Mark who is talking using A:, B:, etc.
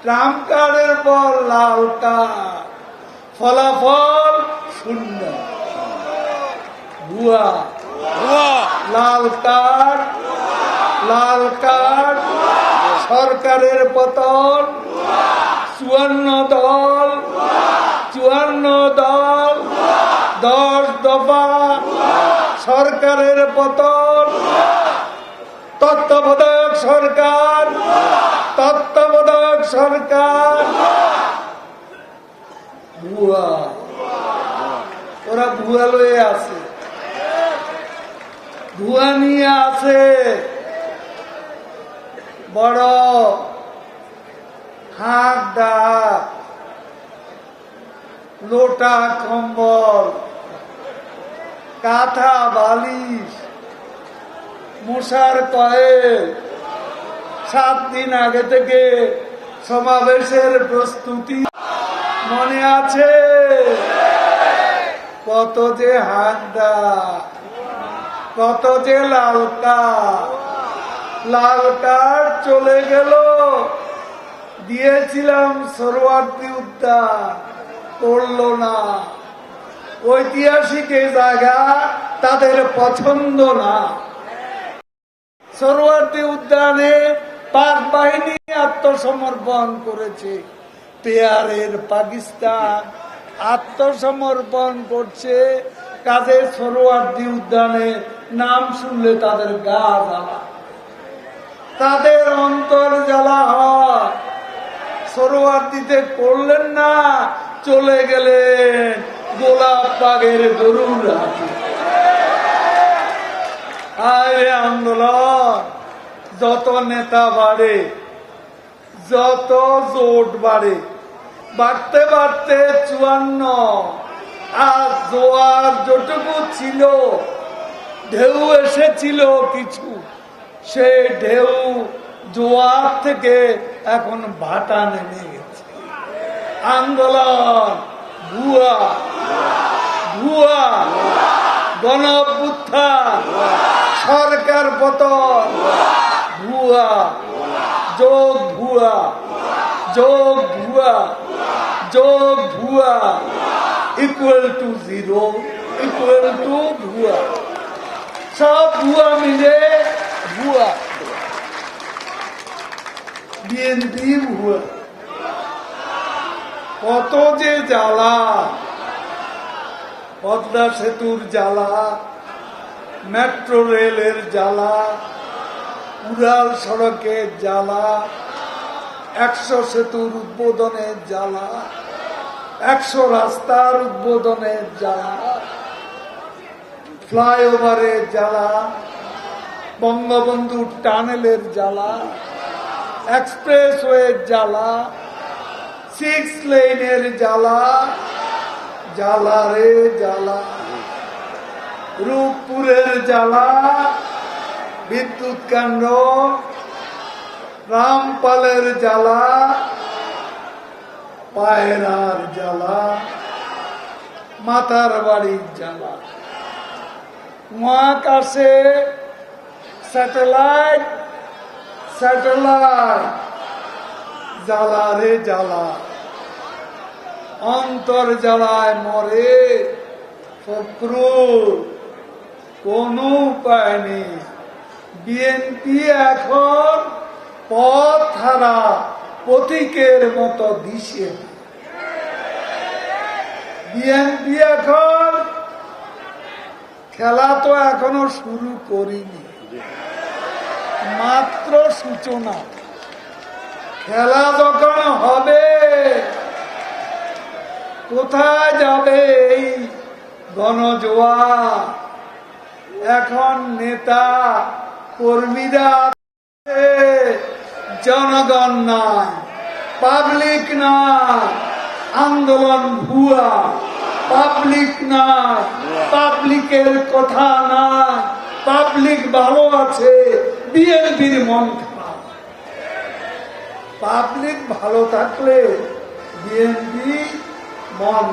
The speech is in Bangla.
A: ট্রাম্প কার্ডের পর লাল কার্ড, ফলাফল শূন্য, ভুয়া। লাল কার্ড, লাল কার্ড, সরকারের পতন, 54 দল, 54 দল, 10 দফা, সরকারের পতন, তত্ত্বাবধায়ক সরকার, তত্ত্বাবধায়ক সরকার, ভুয়া। ওরা ভুয়া লয়ে আছে, ভুয়া নিয়ে আছে। বড় হাত ডাক, লোটা কম্বল, কাঁথা বালিশ, মশার কয়েল, 7 দিন আগে থেকে সমাবেশের প্রস্তুতি মনে আছে? কত যে হাত ডাক, কত যে লাল কার্ড। লাল কার্ড চলে গেল, দিয়েছিলাম সরোয়ার্দী উদ্যান, করলো না। ঐতিহাসিক এই জায়গা তাদের পছন্দ না। সরোয়ার্দী উদ্যানে পাক বাহিনী আত্মসমর্পণ করেছে, পেয়ারের পাকিস্তান আত্মসমর্পণ করছে। কাজে সরোয়ার্দী উদ্যানে নাম শুনলে তাদের গা জ্বালা, তাদের অন্তর জ্বালা হয়। সরোয়ার্দীতে করলেন না, চলে গেলেন গোলাপ বাগের গরুর হাটে। আরে আন্দোলন যত নেতা বাড়ে, যত জোট বাড়ে, বাড়তে বাড়তে 54, আর জোয়ার যেটুকু ছিল, ঢেউ এসেছিল কিছু, সেই ঢেউ জোয়ার থেকে এখন ভাটা নেমে গেছে। আন্দোলন ভুয়া, ভুয়া। গণঅভ্যুত্থান, সরকার পতন, ভুয়া। যোগ ভুয়া, যোগ ভুয়া, যোগ ভুয়া, ইকুয়াল টু 0, ইকুয়াল টু ভুয়া। সব ভুয়া মিলে ভুয়া। বিএনপি ভুয়া। কত যে জ্বালা, পদ্মা সেতুর জ্বালা, মেট্রো রেলের জ্বালা, উড়াল সড়কের জ্বালা, 100 সেতুর উদ্বোধনের জ্বালা, 100 রাস্তার উদ্বোধনের জ্বালা, ফ্লাইওভারের জ্বালা, বঙ্গবন্ধু টানেলের জ্বালা, এক্সপ্রেসওয়ের জ্বালা, 6 লেনের জ্বালা, জ্বালা রে জ্বালা। রূপপুরের জ্বালা, বিদ্যুৎ কেন্দ্র, রামপালের জ্বালা, পায়রার জ্বালা, মাথার বাড়ির জ্বালা। মহাকাশে স্যাটেলাইট, স্যাটেলাইট, জ্বালা রে জ্বালা। অন্তর জ্বালায় মরে ফখরুল, কোন উপায় নেই। বিএনপি এখন পথ হারা প্রতীকের মতো দিশে। বিএনপি এখন, খেলা তো এখনো শুরু করিনি, মাত্র সূচনা। খেলা যখন হবে, কোথায় যাবে এই গণজোয়ার? এখন নেতা কর্মীরা, জনগণ নাই, পাবলিক নাই। আন্দোলন ভুয়া, পাবলিক নাই, পাবলিকের কথা নাই। পাবলিক ভালো আছে, বিএনপির মন খারাপ। পাবলিক ভালো থাকলে বিএনপি মন